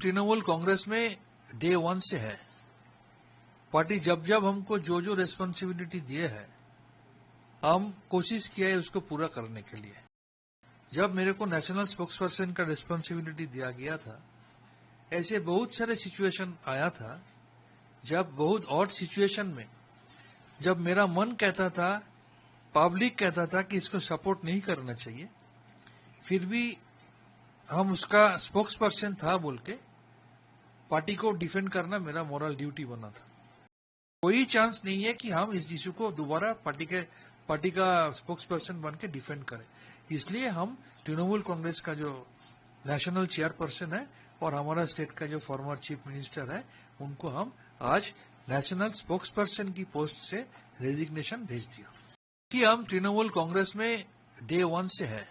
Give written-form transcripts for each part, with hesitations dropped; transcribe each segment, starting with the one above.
तृणमूल कांग्रेस में day one से है। पार्टी जब जब हमको जो जो रेस्पॉन्सिबिलिटी दिए है, हम कोशिश किया है उसको पूरा करने के लिए। जब मेरे को नेशनल स्पोक्सपर्सन का रेस्पॉन्सिबिलिटी दिया गया था, ऐसे बहुत सारे सिचुएशन आया था, जब बहुत ऑड सिचुएशन में जब मेरा मन कहता था, पब्लिक कहता था कि इसको सपोर्ट नहीं करना चाहिए, फिर भी हम उसका स्पोक्सपर्सन था बोल के पार्टी को डिफेंड करना मेरा मोरल ड्यूटी बना था। कोई चांस नहीं है कि हम इस इशू को दोबारा पार्टी का स्पोक्सपर्सन बन के डिफेंड करें। इसलिए हम तृणमूल कांग्रेस का जो नेशनल चेयरपर्सन है और हमारा स्टेट का जो फॉर्मर चीफ मिनिस्टर है, उनको हम आज नेशनल स्पोक्सपर्सन की पोस्ट से रेजिग्नेशन भेज दिया। कि हम तृणमूल कांग्रेस में डे वन से है।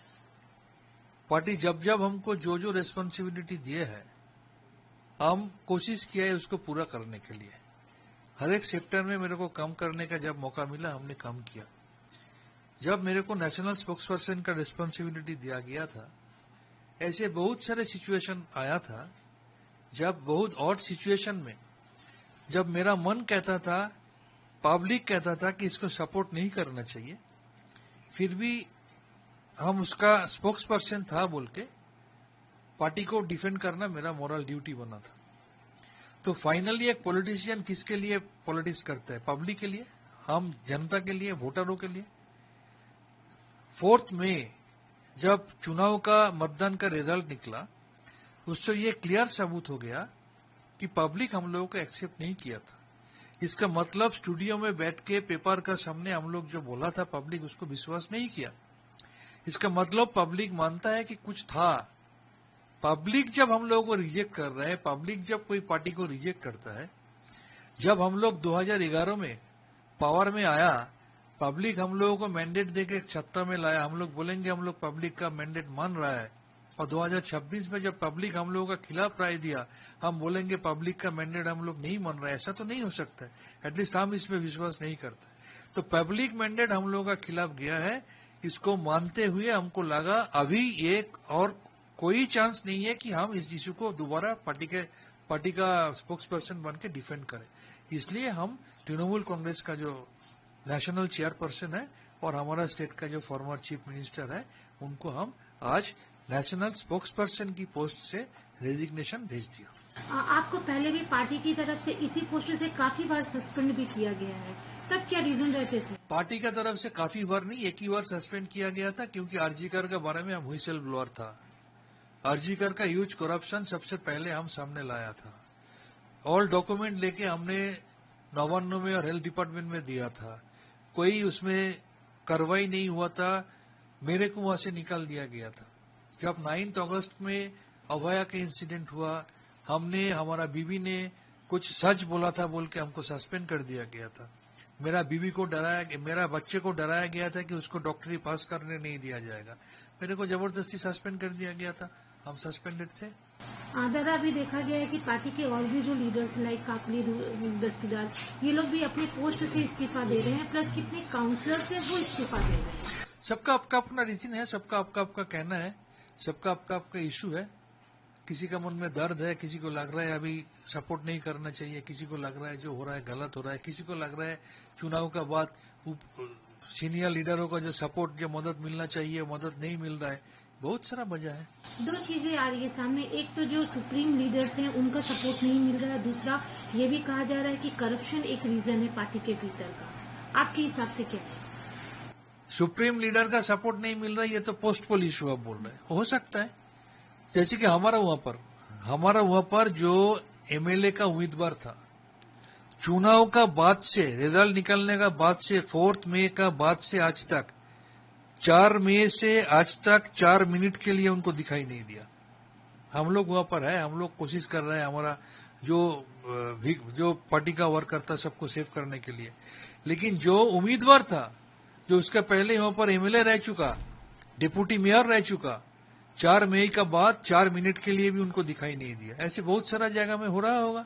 पार्टी जब जब हमको जो जो रेस्पॉन्सिबिलिटी दिए है, हम कोशिश किया है उसको पूरा करने के लिए। हर एक सेक्टर में मेरे को काम करने का जब मौका मिला, हमने काम किया। जब मेरे को नेशनल स्पोक्सपर्सन का रेस्पॉन्सिबिलिटी दिया गया था, ऐसे बहुत सारे सिचुएशन आया था, जब बहुत ऑड सिचुएशन में जब मेरा मन कहता था, पब्लिक कहता था कि इसको सपोर्ट नहीं करना चाहिए, फिर भी हम उसका स्पोक्सपर्सन था बोल के पार्टी को डिफेंड करना मेरा मोरल ड्यूटी बना था। तो फाइनली एक पॉलिटिशियन किसके लिए पॉलिटिक्स करता है? पब्लिक के लिए, हम जनता के लिए, वोटरों के लिए। 4 मई जब चुनाव का मतदान का रिजल्ट निकला, उससे ये क्लियर सबूत हो गया कि पब्लिक हम लोगों को एक्सेप्ट नहीं किया था। इसका मतलब स्टूडियो में बैठ के पेपर का सामने हम लोग जो बोला था, पब्लिक उसको विश्वास नहीं किया। इसका मतलब पब्लिक मानता है कि कुछ था। पब्लिक जब हम लोगों को रिजेक्ट कर रहा है, पब्लिक जब कोई पार्टी को रिजेक्ट करता है, जब हम लोग 2011 में पावर में आया, पब्लिक हम लोगों को मैंडेट देके सत्ता में लाया, हम लोग बोलेंगे हम लोग पब्लिक का मैंडेट मान रहा है। और 2026 में जब पब्लिक हम लोगों का खिलाफ राय दिया, हम बोलेंगे पब्लिक का मैंडेट हम लोग नहीं मान रहा है। ऐसा तो नहीं हो सकता है, एटलीस्ट हम इसमें विश्वास नहीं करते। तो पब्लिक मैंडेट हम लोगों का खिलाफ गया है, इसको मानते हुए हमको लगा अभी एक और कोई चांस नहीं है कि हम इस इशू को दोबारा पार्टी का स्पोक्सपर्सन बन के डिफेंड करें। इसलिए हम तृणमूल कांग्रेस का जो नेशनल चेयरपर्सन है और हमारा स्टेट का जो फॉर्मर चीफ मिनिस्टर है, उनको हम आज नेशनल स्पोक्सपर्सन की पोस्ट से रेजिग्नेशन भेज दिया। आपको पहले भी पार्टी की तरफ से इसी पोस्ट से काफी बार सस्पेंड भी किया गया है, तब क्या रीजन रहते थे? पार्टी की तरफ से काफी बार नहीं, एक ही बार सस्पेंड किया गया था, क्योंकि आरजीकर के बारे में हम व्हिसल ब्लोअर था। आरजीकर का ह्यूज करप्शन सबसे पहले हम सामने लाया था। ऑल डॉक्यूमेंट लेके हमने नवान्न में और हेल्थ डिपार्टमेंट में दिया था। कोई उसमें कार्रवाई नहीं हुआ था, मेरे को वहां से निकाल दिया गया था। जब 9 अगस्त में अभया का इंसिडेंट हुआ, हमारा बीबी ने कुछ सच बोला था बोल के हमको सस्पेंड कर दिया गया था। मेरा बच्चे को डराया गया था कि उसको डॉक्टरी पास करने नहीं दिया जाएगा। मेरे को जबरदस्ती सस्पेंड कर दिया गया था, हम सस्पेंडेड थे। दादा, अभी देखा गया है कि पार्टी के और भी जो लीडर्स लाइक काकली दस्तीदार, ये लोग भी अपने पोस्ट से इस्तीफा दे रहे हैं, प्लस कितने काउंसलर्स हैं वो इस्तीफा दे रहे हैं। सबका आपका अपना रीजन है, सबका आपका कहना है, सबका आपका इशू है। किसी का मन में दर्द है, किसी को लग रहा है अभी सपोर्ट नहीं करना चाहिए, किसी को लग रहा है जो हो रहा है गलत हो रहा है, किसी को लग रहा है चुनाव का बाद सीनियर लीडरों का जो सपोर्ट, जो मदद मिलना चाहिए, मदद नहीं मिल रहा है। बहुत सारा वजह है। 2 चीजें आ रही है सामने, एक तो जो सुप्रीम लीडर्स हैं उनका सपोर्ट नहीं मिल रहा है, दूसरा ये भी कहा जा रहा है कि करप्शन एक रीजन है पार्टी के भीतर का। आपके हिसाब से क्या है? सुप्रीम लीडर का सपोर्ट नहीं मिल रहा है, ये तो पोस्ट पोल इशू आप बोल रहे हैं। हो सकता है, जैसे कि हमारा वहां पर जो एमएलए का उम्मीदवार था, चुनाव का बाद से, रिजल्ट निकलने का बाद से, 4 मई का बाद से आज तक, 4 मई से आज तक 4 मिनट के लिए उनको दिखाई नहीं दिया। हम लोग वहां पर है, हम लोग कोशिश कर रहे हैं हमारा जो पार्टी का वर्क करता है सबको सेव करने के लिए। लेकिन जो उम्मीदवार था, जो उसका पहले वहां पर एमएलए रह चुका, डिप्टी मेयर रह चुका, 4 मई का बाद 4 मिनट के लिए भी उनको दिखाई नहीं दिया। ऐसे बहुत सारा जगह में हो रहा होगा।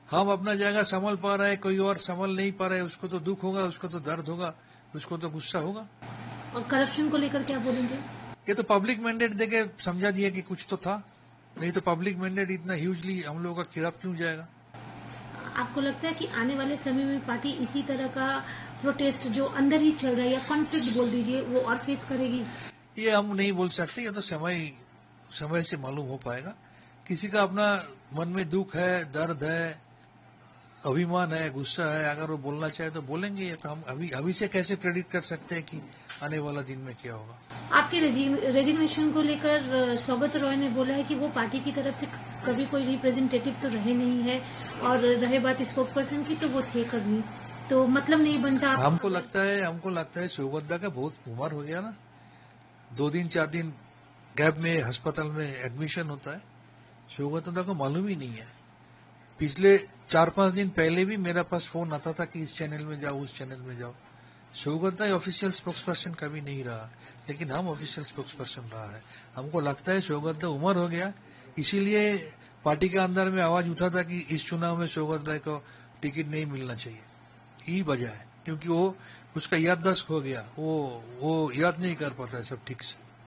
हम अपना जगह संभल पा रहे हैं, कोई और संभल नहीं पा रहे, उसको तो दुख होगा, उसको तो दर्द होगा, उसको तो गुस्सा होगा। और करप्शन को लेकर क्या बोलेंगे? ये तो पब्लिक मैंडेट देके समझा दिया कि कुछ तो था, नहीं तो पब्लिक मैंडेट इतना ह्यूजली हम लोगों का खिलाफ क्यों जाएगा? आपको लगता है कि आने वाले समय में पार्टी इसी तरह का प्रोटेस्ट जो अंदर ही चल रहा है या कॉन्फ्लिक्ट बोल दीजिए वो और फेस करेगी? ये हम नहीं बोल सकते, ये तो समय से मालूम हो पाएगा। किसी का अपना मन में दुख है, दर्द है, अभिमान है, गुस्सा है, अगर वो बोलना चाहे तो बोलेंगे। ये तो हम अभी से कैसे प्रेडिक्ट कर सकते हैं कि आने वाला दिन में क्या होगा। आपके रेजिग्नेशन को लेकर सौगत रॉय ने बोला है कि वो पार्टी की तरफ से कभी कोई रिप्रेजेंटेटिव तो रहे नहीं है, और रहे बात स्पोक पर्सन की तो वो थे कभी, तो मतलब नहीं बनता। हमको लगता है सौगत का बहुत उम्र हो गया ना, 2 दिन 4 दिन गैप में अस्पताल में एडमिशन होता है। सौगत को मालूम ही नहीं है। पिछले 4-5 दिन पहले भी मेरे पास फोन आता था कि इस चैनल में जाओ, उस चैनल में जाओ। सौगत ऑफिशियल स्पोक्स पर्सन कभी नहीं रहा, लेकिन हम ऑफिशियल स्पोक्स पर्सन रहा है। हमको लगता है सौगत उम्र हो गया, इसीलिए पार्टी के अंदर में आवाज उठा था कि इस चुनाव में सौगत राय को टिकट नहीं मिलना चाहिए। यही वजह है, क्योंकि वो उसका याददाश्त हो गया, वो याद नहीं कर पाता है सब ठीक से।